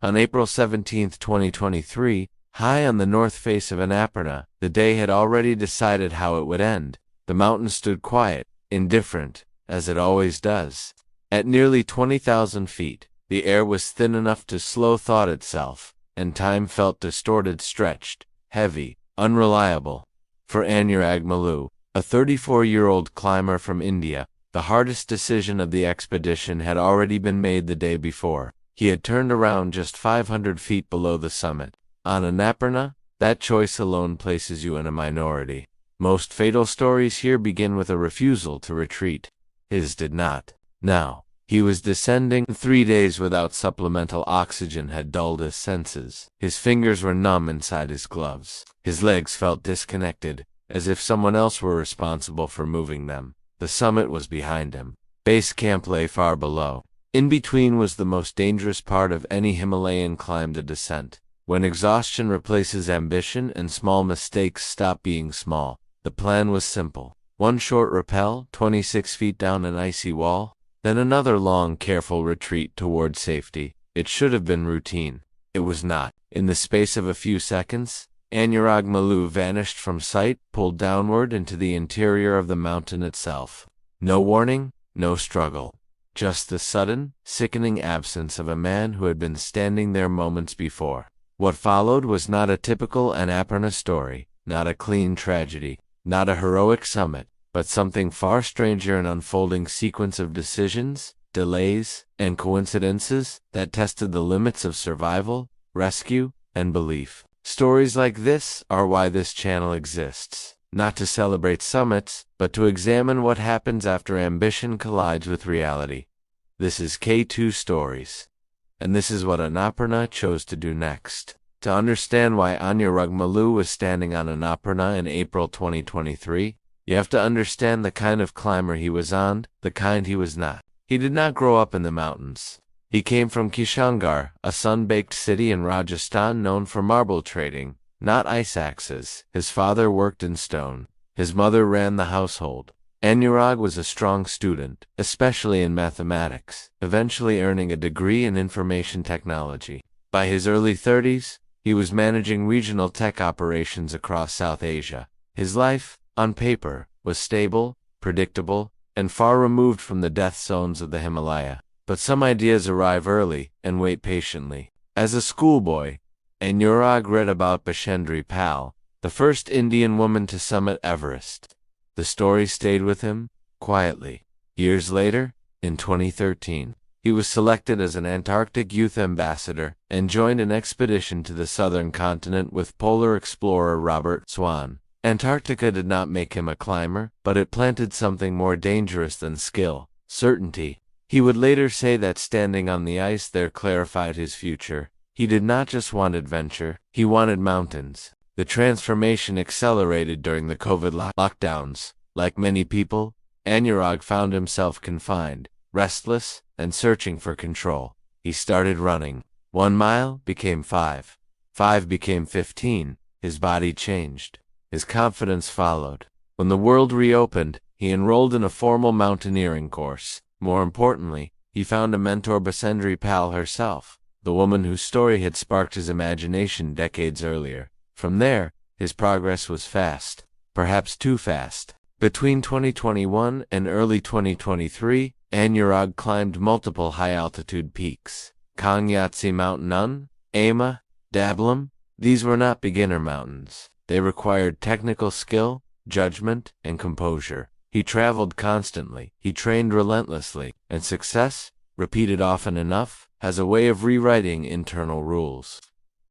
On April 17, 2023, high on the north face of Annapurna, the day had already decided how it would end. The mountain stood quiet, indifferent, as it always does. At nearly 20,000 feet, the air was thin enough to slow thought itself, and time felt distorted, stretched, heavy, unreliable. For Anurag Malu, a 34-year-old climber from India, the hardest decision of the expedition had already been made the day before. He had turned around just 500 feet below the summit. On Annapurna, that choice alone places you in a minority. Most fatal stories here begin with a refusal to retreat. His did not. Now, he was descending. 3 days without supplemental oxygen had dulled his senses. His fingers were numb inside his gloves. His legs felt disconnected, as if someone else were responsible for moving them. The summit was behind him. Base camp lay far below. In between was the most dangerous part of any Himalayan climb, the descent. When exhaustion replaces ambition and small mistakes stop being small. The plan was simple. One short rappel, 26 feet down an icy wall, then another long, careful retreat toward safety. It should have been routine. It was not. In the space of a few seconds, Anurag Malu vanished from sight, pulled downward into the interior of the mountain itself. No warning, no struggle. Just the sudden, sickening absence of a man who had been standing there moments before. What followed was not a typical Annapurna story, not a clean tragedy, not a heroic summit, but something far stranger, an unfolding sequence of decisions, delays, and coincidences that tested the limits of survival, rescue, and belief. Stories like this are why this channel exists. Not to celebrate summits, but to examine what happens after ambition collides with reality. This is K2 Stories. And this is what Annapurna chose to do next. To understand why Anurag Malu was standing on Annapurna in April 2023, you have to understand the kind of climber he was on, the kind he was not. He did not grow up in the mountains. He came from Kishangarh, a sun-baked city in Rajasthan known for marble trading, not ice axes. His father worked in stone. His mother ran the household. Anurag was a strong student, especially in mathematics, eventually earning a degree in information technology. By his early 30s, he was managing regional tech operations across South Asia. His life, on paper, was stable, predictable, and far removed from the death zones of the Himalaya. But some ideas arrive early and wait patiently. As a schoolboy, Anurag read about Bashendri Pal, the first Indian woman to summit Everest. The story stayed with him, quietly. Years later, in 2013, he was selected as an Antarctic youth ambassador and joined an expedition to the southern continent with polar explorer Robert Swan. Antarctica did not make him a climber, but it planted something more dangerous than skill, certainty. He would later say that standing on the ice there clarified his future. He did not just want adventure, he wanted mountains. The transformation accelerated during the COVID lockdowns. Like many people, Anurag found himself confined, restless, and searching for control. He started running. 1 mile became 5. 5 became 15. His body changed. His confidence followed. When the world reopened, he enrolled in a formal mountaineering course. More importantly, he found a mentor, Bashendri Pal herself, the woman whose story had sparked his imagination decades earlier. From there, his progress was fast, perhaps too fast. Between 2021 and early 2023, Anurag climbed multiple high-altitude peaks. Kangyatsi Mountain Un, Ama, Dablam. These were not beginner mountains. They required technical skill, judgment, and composure. He traveled constantly, he trained relentlessly, and success, repeated often enough, has a way of rewriting internal rules.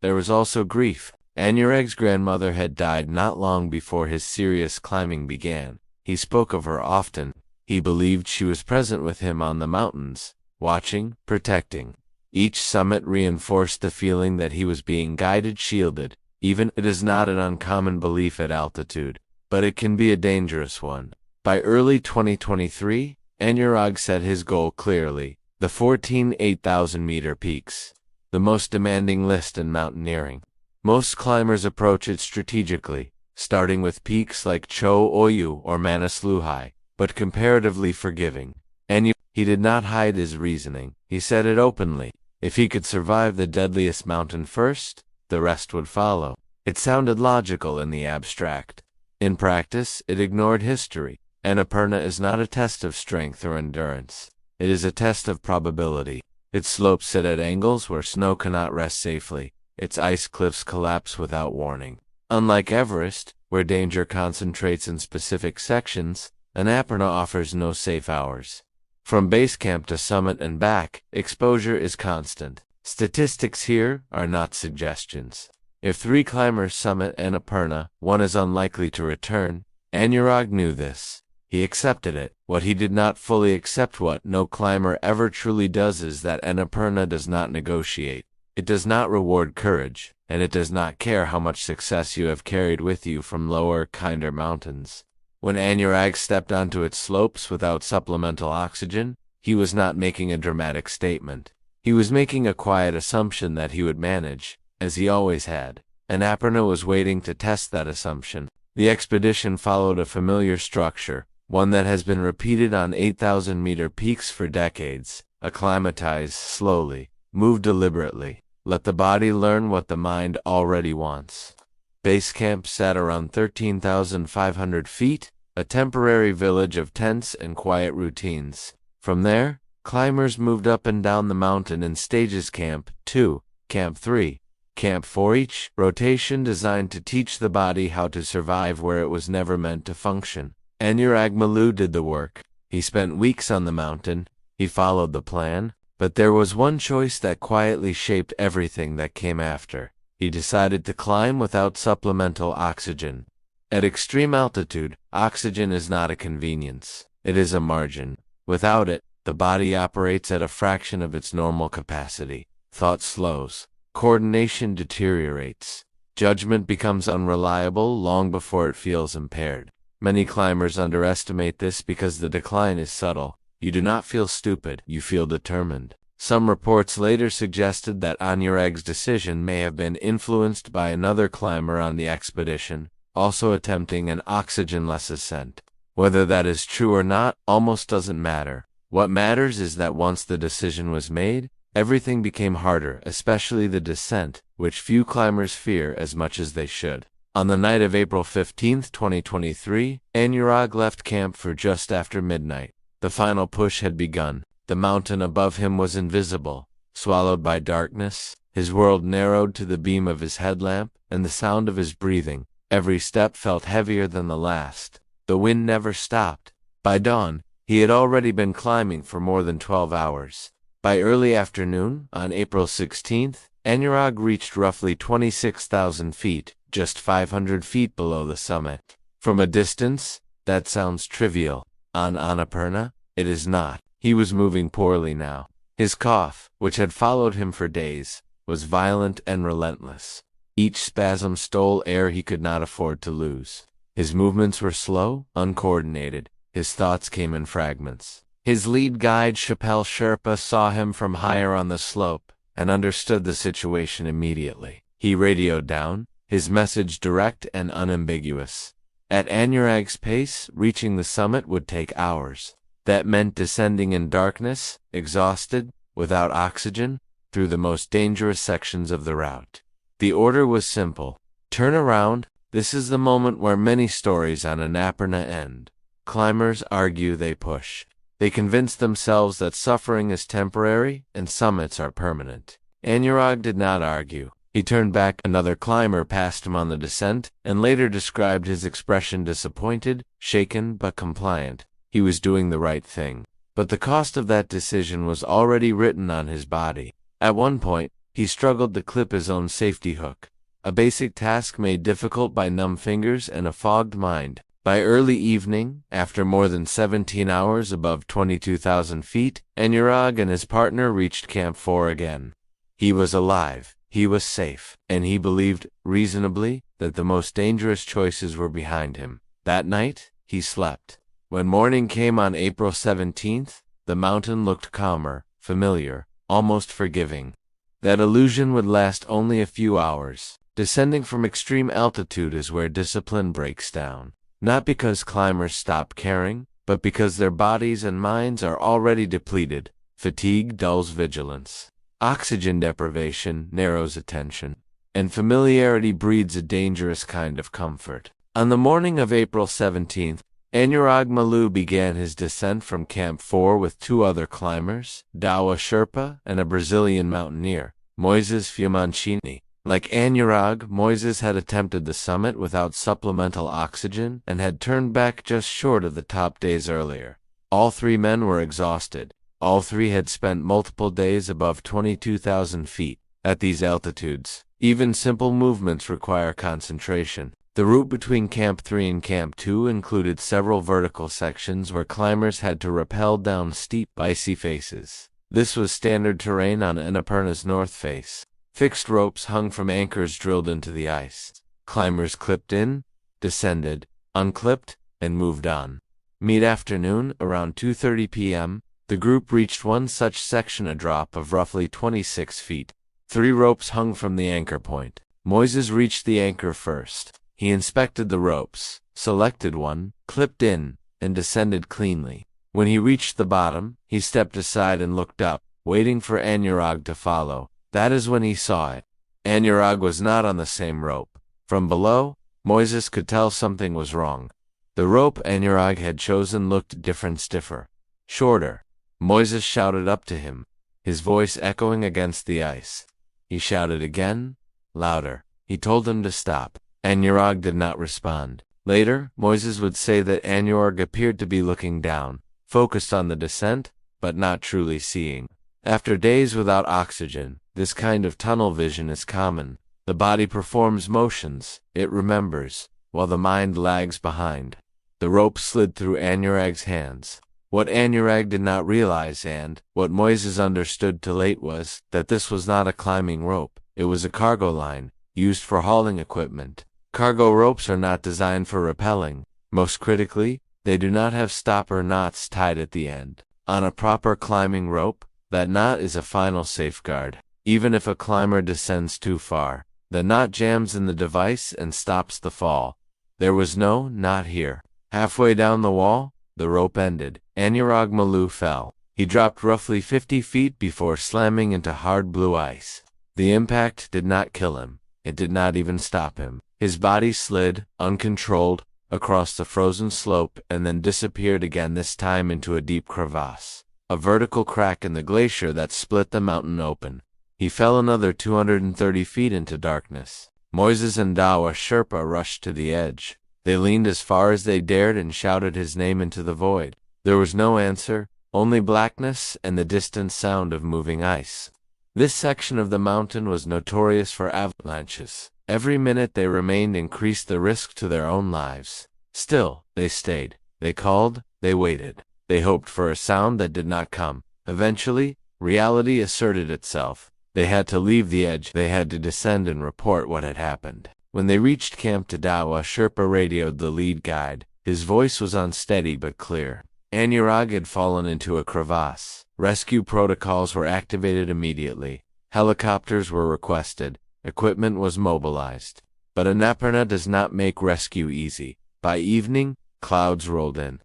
There was also grief. Anurag's grandmother had died not long before his serious climbing began. He spoke of her often. He believed she was present with him on the mountains, watching, protecting. Each summit reinforced the feeling that he was being guided, shielded. Even it is not an uncommon belief at altitude, but it can be a dangerous one. By early 2023, Anurag set his goal clearly: the 14 8,000-meter peaks, the most demanding list in mountaineering. Most climbers approach it strategically, starting with peaks like Cho Oyu or Manasluhai, but comparatively forgiving. And he did not hide his reasoning. He said it openly. If he could survive the deadliest mountain first, the rest would follow. It sounded logical in the abstract. In practice, it ignored history. Annapurna is not a test of strength or endurance. It is a test of probability. Its slopes sit at angles where snow cannot rest safely. Its ice cliffs collapse without warning. Unlike Everest, where danger concentrates in specific sections, Annapurna offers no safe hours. From base camp to summit and back, exposure is constant. Statistics here are not suggestions. If 3 climbers summit Annapurna, 1 is unlikely to return. Anurag knew this. He accepted it. What he did not fully accept, what no climber ever truly does, is that Annapurna does not negotiate. It does not reward courage, and it does not care how much success you have carried with you from lower, kinder mountains. When Anurag stepped onto its slopes without supplemental oxygen, he was not making a dramatic statement. He was making a quiet assumption that he would manage, as he always had. Annapurna was waiting to test that assumption. The expedition followed a familiar structure, one that has been repeated on 8,000-meter peaks for decades. Acclimatize slowly, move deliberately, let the body learn what the mind already wants. Base camp sat around 13,500 feet, a temporary village of tents and quiet routines. From there, climbers moved up and down the mountain in stages: Camp 2, Camp 3, Camp 4, each rotation designed to teach the body how to survive where it was never meant to function. Anurag Malu did the work. He spent weeks on the mountain. He followed the plan, but there was one choice that quietly shaped everything that came after. He decided to climb without supplemental oxygen. At extreme altitude, oxygen is not a convenience. It is a margin. Without it, the body operates at a fraction of its normal capacity. Thought slows. Coordination deteriorates. Judgment becomes unreliable long before it feels impaired. Many climbers underestimate this because the decline is subtle. You do not feel stupid, you feel determined. Some reports later suggested that Anurag's decision may have been influenced by another climber on the expedition, also attempting an oxygen-less ascent. Whether that is true or not almost doesn't matter. What matters is that once the decision was made, everything became harder, especially the descent, which few climbers fear as much as they should. On the night of April 15, 2023, Anurag left camp for just after midnight. The final push had begun. The mountain above him was invisible, swallowed by darkness. His world narrowed to the beam of his headlamp and the sound of his breathing. Every step felt heavier than the last. The wind never stopped. By dawn, he had already been climbing for more than 12 hours. By early afternoon, on April 16th, Anurag reached roughly 26,000 feet, just 500 feet below the summit. From a distance, that sounds trivial. On Annapurna, it is not. He was moving poorly now. His cough, which had followed him for days, was violent and relentless. Each spasm stole air he could not afford to lose. His movements were slow, uncoordinated. His thoughts came in fragments. His lead guide, Rappel Sherpa, saw him from higher on the slope and understood the situation immediately. He radioed down, his message direct and unambiguous. At Anurag's pace, reaching the summit would take hours. That meant descending in darkness, exhausted, without oxygen, through the most dangerous sections of the route. The order was simple. Turn around. This is the moment where many stories on Annapurna end. Climbers argue, they push. They convince themselves that suffering is temporary and summits are permanent. Anurag did not argue. He turned back. Another climber passed him on the descent and later described his expression: disappointed, shaken, but compliant. He was doing the right thing. But the cost of that decision was already written on his body. At one point, he struggled to clip his own safety hook, a basic task made difficult by numb fingers and a fogged mind. By early evening, after more than 17 hours above 22,000 feet, Anurag and his partner reached Camp 4 again. He was alive, he was safe, and he believed, reasonably, that the most dangerous choices were behind him. That night, he slept. When morning came on April 17th, the mountain looked calmer, familiar, almost forgiving. That illusion would last only a few hours. Descending from extreme altitude is where discipline breaks down. Not because climbers stop caring, but because their bodies and minds are already depleted. Fatigue dulls vigilance. Oxygen deprivation narrows attention, and familiarity breeds a dangerous kind of comfort. On the morning of April 17th, Anurag Malu began his descent from Camp 4 with two other climbers, Dawa Sherpa and a Brazilian mountaineer, Moises Fiumancini. Like Anurag, Moises had attempted the summit without supplemental oxygen and had turned back just short of the top days earlier. All three men were exhausted. All three had spent multiple days above 22,000 feet. At these altitudes, even simple movements require concentration. The route between Camp 3 and Camp 2 included several vertical sections where climbers had to rappel down steep, icy faces. This was standard terrain on Annapurna's north face. Fixed ropes hung from anchors drilled into the ice. Climbers clipped in, descended, unclipped, and moved on. Mid-afternoon, around 2:30 p.m., the group reached one such section, a drop of roughly 26 feet. 3 ropes hung from the anchor point. Moises reached the anchor first. He inspected the ropes, selected one, clipped in, and descended cleanly. When he reached the bottom, he stepped aside and looked up, waiting for Anurag to follow. That is when he saw it. Anurag was not on the same rope. From below, Moises could tell something was wrong. The rope Anurag had chosen looked different, stiffer, shorter. Moises shouted up to him, his voice echoing against the ice. He shouted again, louder. He told him to stop. Anurag did not respond. Later, Moises would say that Anurag appeared to be looking down, focused on the descent, but not truly seeing. After days without oxygen, this kind of tunnel vision is common. The body performs motions, it remembers, while the mind lags behind. The rope slid through Anurag's hands. What Anurag did not realize, and what Moises understood too late, was that this was not a climbing rope. It was a cargo line, used for hauling equipment. Cargo ropes are not designed for rappelling. Most critically, they do not have stopper knots tied at the end. On a proper climbing rope, that knot is a final safeguard. Even if a climber descends too far, the knot jams in the device and stops the fall. There was no knot here. Halfway down the wall, the rope ended. Anurag Malu fell. He dropped roughly 50 feet before slamming into hard blue ice. The impact did not kill him. It did not even stop him. His body slid, uncontrolled, across the frozen slope and then disappeared again, this time into a deep crevasse, a vertical crack in the glacier that split the mountain open. He fell another 230 feet into darkness. Moises and Dawa Sherpa rushed to the edge. They leaned as far as they dared and shouted his name into the void. There was no answer, only blackness and the distant sound of moving ice. This section of the mountain was notorious for avalanches. Every minute they remained increased the risk to their own lives. Still, they stayed. They called, they waited. They hoped for a sound that did not come. Eventually, reality asserted itself. They had to leave the edge. They had to descend and report what had happened. When they reached Camp Dawa, Sherpa radioed the lead guide. His voice was unsteady but clear. Anurag had fallen into a crevasse. Rescue protocols were activated immediately. Helicopters were requested. Equipment was mobilized. But Annapurna does not make rescue easy. By evening, clouds rolled in.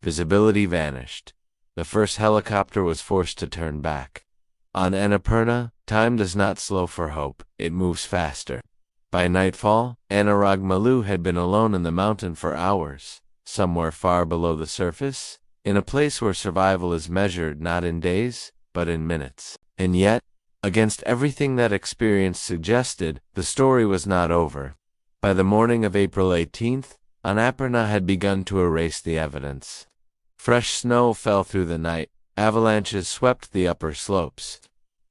Visibility vanished. The first helicopter was forced to turn back. On Annapurna, time does not slow for hope, it moves faster. By nightfall, Anurag Malu had been alone in the mountain for hours, somewhere far below the surface, in a place where survival is measured not in days, but in minutes. And yet, against everything that experience suggested, the story was not over. By the morning of April 18th, Annapurna had begun to erase the evidence. Fresh snow fell through the night. Avalanches swept the upper slopes.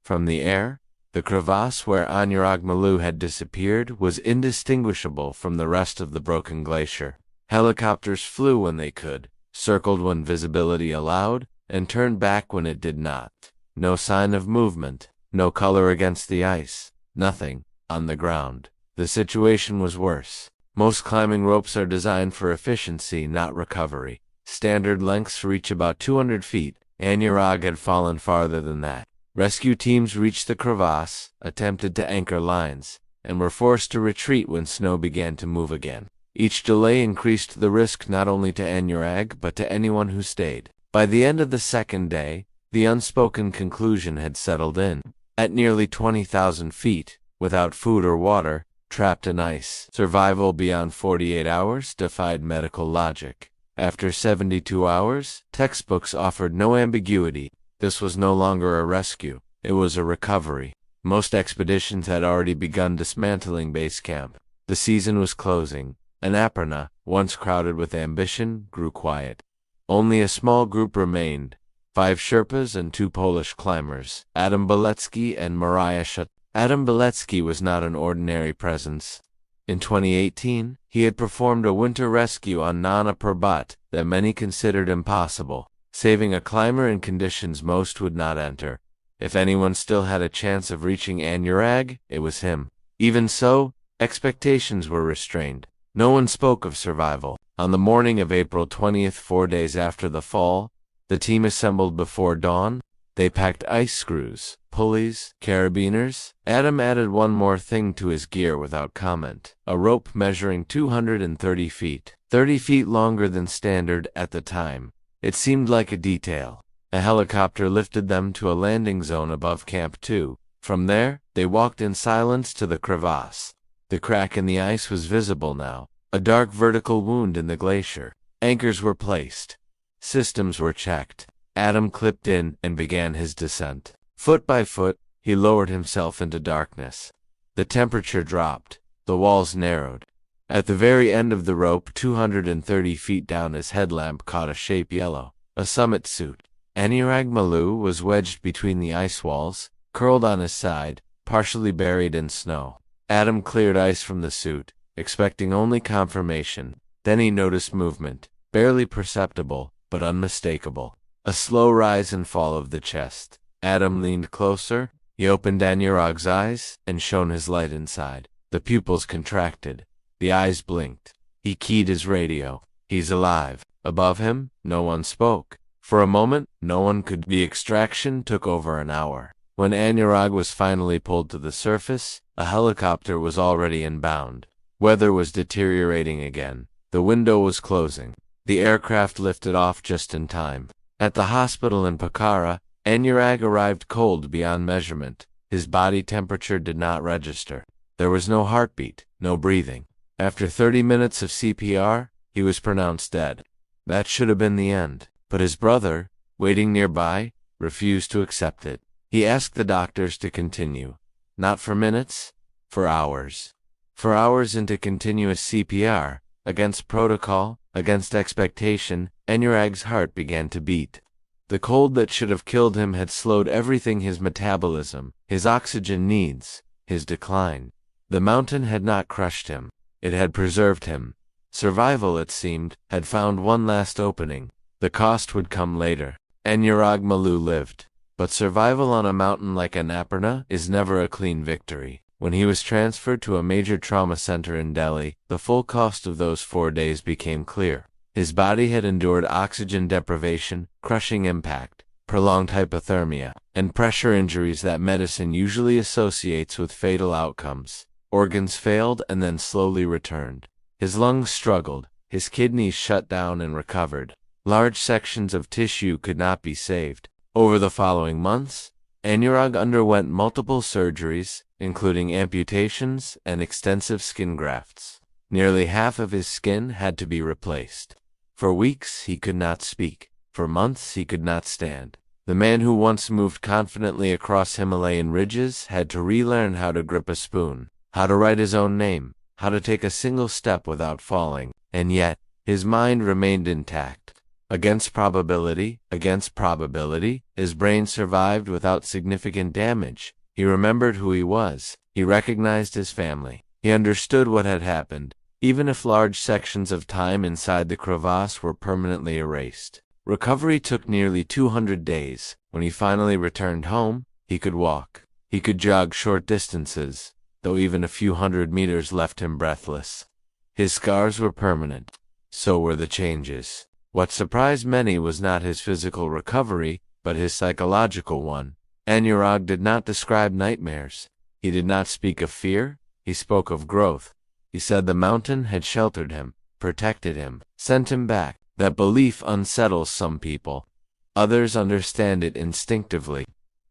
From the air, the crevasse where Anurag Malu had disappeared was indistinguishable from the rest of the broken glacier. Helicopters flew when they could, circled when visibility allowed, and turned back when it did not. No sign of movement, no color against the ice, nothing on the ground. The situation was worse. Most climbing ropes are designed for efficiency, not recovery. Standard lengths reach about 200 feet. Anurag had fallen farther than that. Rescue teams reached the crevasse, attempted to anchor lines, and were forced to retreat when snow began to move again. Each delay increased the risk not only to Anurag but to anyone who stayed. By the end of the second day, the unspoken conclusion had settled in. At nearly 20,000 feet, without food or water, trapped in ice, survival beyond 48 hours defied medical logic. After 72 hours, textbooks offered no ambiguity. This was no longer a rescue, it was a recovery. Most expeditions had already begun dismantling base camp. The season was closing. Annapurna, once crowded with ambition, grew quiet. Only a small group remained, 5 Sherpas and 2 Polish climbers, Adam Bilecki and Mariah Shut. Adam Bilecki was not an ordinary presence. In 2018, he had performed a winter rescue on Nana Parbat that many considered impossible, saving a climber in conditions most would not enter. If anyone still had a chance of reaching Anurag, it was him. Even so, expectations were restrained. No one spoke of survival. On the morning of April 20th, 4 days after the fall, the team assembled before dawn. They packed ice screws, pulleys, carabiners. Adam added one more thing to his gear without comment: a rope measuring 230 feet, 30 feet longer than standard at the time. It seemed like a detail. A helicopter lifted them to a landing zone above Camp 2. From there, they walked in silence to the crevasse. The crack in the ice was visible now, a dark vertical wound in the glacier. Anchors were placed. Systems were checked. Adam clipped in and began his descent. Foot by foot, he lowered himself into darkness. The temperature dropped. The walls narrowed. At the very end of the rope, 230 feet down, his headlamp caught a shape yellow. A summit suit. Anurag Malu was wedged between the ice walls, curled on his side, partially buried in snow. Adam cleared ice from the suit, expecting only confirmation. Then he noticed movement, barely perceptible, but unmistakable. A slow rise and fall of the chest. Adam leaned closer. He opened Anurag's eyes and shone his light inside. The pupils contracted. The eyes blinked. He keyed his radio. He's alive. Above him, no one spoke. For a moment, no one could. The extraction took over an hour. When Anurag was finally pulled to the surface, a helicopter was already inbound. Weather was deteriorating again. The window was closing. The aircraft lifted off just in time. At the hospital in Pokhara, Anurag arrived cold beyond measurement. His body temperature did not register. There was no heartbeat, no breathing. After 30 minutes of CPR, he was pronounced dead. That should have been the end. But his brother, waiting nearby, refused to accept it. He asked the doctors to continue. Not for minutes, for hours. For hours into continuous CPR, against protocol, against expectation, Anurag's heart began to beat. The cold that should have killed him had slowed everything: his metabolism, his oxygen needs, his decline. The mountain had not crushed him. It had preserved him. Survival, it seemed, had found one last opening. The cost would come later. Anurag Malu lived. But survival on a mountain like Annapurna is never a clean victory. When he was transferred to a major trauma center in Delhi, the full cost of those 4 days became clear. His body had endured oxygen deprivation, crushing impact, prolonged hypothermia, and pressure injuries that medicine usually associates with fatal outcomes. Organs failed and then slowly returned. His lungs struggled, his kidneys shut down and recovered. Large sections of tissue could not be saved. Over the following months, Anurag underwent multiple surgeries, including amputations and extensive skin grafts. Nearly half of his skin had to be replaced. For weeks he could not speak. For months he could not stand. The man who once moved confidently across Himalayan ridges had to relearn how to grip a spoon, how to write his own name, how to take a single step without falling. And yet, his mind remained intact. Against probability, his brain survived without significant damage. He remembered who he was. He recognized his family. He understood what had happened, even if large sections of time inside the crevasse were permanently erased. Recovery took nearly 200 days. When he finally returned home, he could walk. He could jog short distances, though even a few hundred meters left him breathless. His scars were permanent. So were the changes. What surprised many was not his physical recovery, but his psychological one. Anurag did not describe nightmares. He did not speak of fear. He spoke of growth. He said the mountain had sheltered him, protected him, sent him back. That belief unsettles some people. Others understand it instinctively.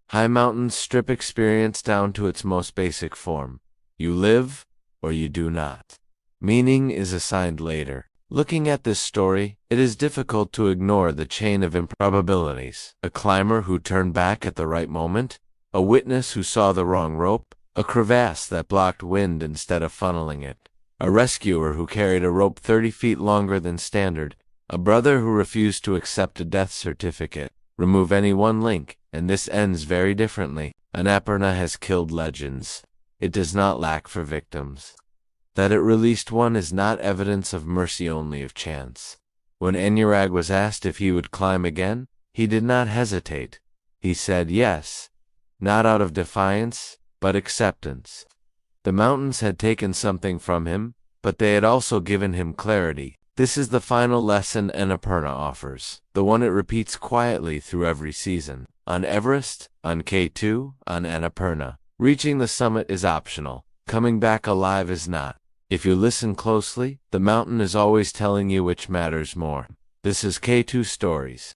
High mountains strip experience down to its most basic form. You live, or you do not. Meaning is assigned later. Looking at this story, it is difficult to ignore the chain of improbabilities. A climber who turned back at the right moment, a witness who saw the wrong rope, a crevasse that blocked wind instead of funneling it, a rescuer who carried a rope 30 feet longer than standard, a brother who refused to accept a death certificate. Remove any one link, and this ends very differently. Annapurna has killed legends. It does not lack for victims. That it released one is not evidence of mercy, only of chance. When Anurag was asked if he would climb again, he did not hesitate. He said yes, not out of defiance, but acceptance. The mountains had taken something from him, but they had also given him clarity. This is the final lesson Annapurna offers, the one it repeats quietly through every season. On Everest, on K2, on Annapurna. Reaching the summit is optional. Coming back alive is not. If you listen closely, the mountain is always telling you which matters more. This is K2 Stories.